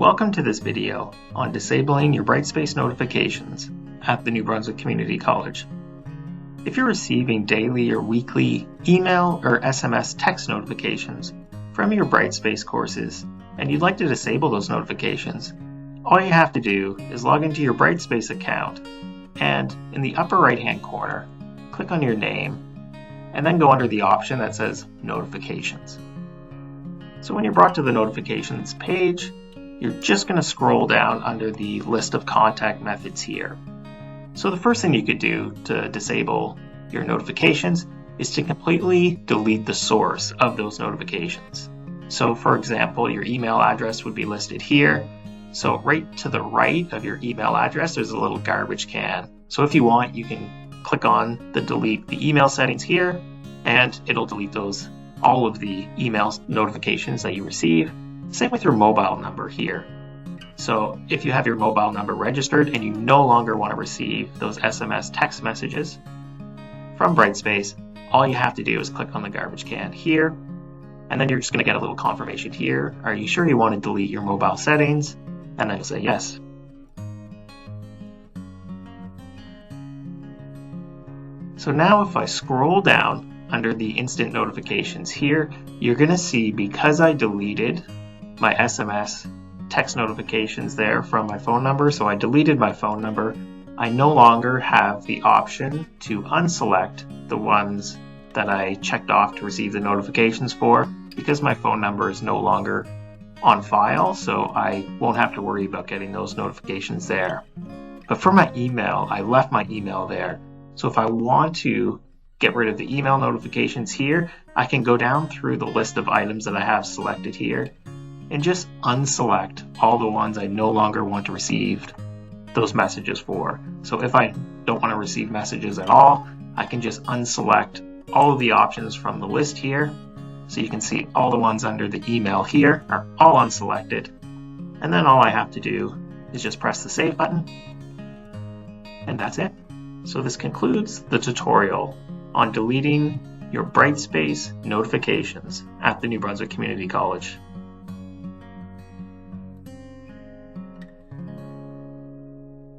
Welcome to this video on disabling your Brightspace notifications at the New Brunswick Community College. If you're receiving daily or weekly email or SMS text notifications from your Brightspace courses and you'd like to disable those notifications, all you have to do is log into your Brightspace account and in the upper right hand corner, click on your name and then go under the option that says Notifications. So when you're brought to the Notifications page, you're just going to scroll down under the list of contact methods here. So the first thing you could do to disable your notifications is to completely delete the source of those notifications. So for example, your email address would be listed here. So right to the right of your email address, there's a little garbage can. So if you want, you can click on the delete the email settings here, and it'll delete all of the email notifications that you receive. Same with your mobile number here. So if you have your mobile number registered and you no longer want to receive those SMS text messages from Brightspace, all you have to do is click on the garbage can here, and then you're just going to get a little confirmation here. Are you sure you want to delete your mobile settings? And then you'll say yes. So now if I scroll down under the instant notifications here, you're going to see because I deleted my SMS text notifications there from my phone number, so I deleted my phone number, I no longer have the option to unselect the ones that I checked off to receive the notifications for, because my phone number is no longer on file, so I won't have to worry about getting those notifications there. But for my email, I left my email there, so if I want to get rid of the email notifications here, I can go down through the list of items that I have selected here and just unselect all the ones I no longer want to receive those messages for. So if I don't want to receive messages at all, I can just unselect all of the options from the list here. So you can see all the ones under the email here are all unselected. And then all I have to do is just press the save button. And that's it. So this concludes the tutorial on deleting your Brightspace notifications at the New Brunswick Community College.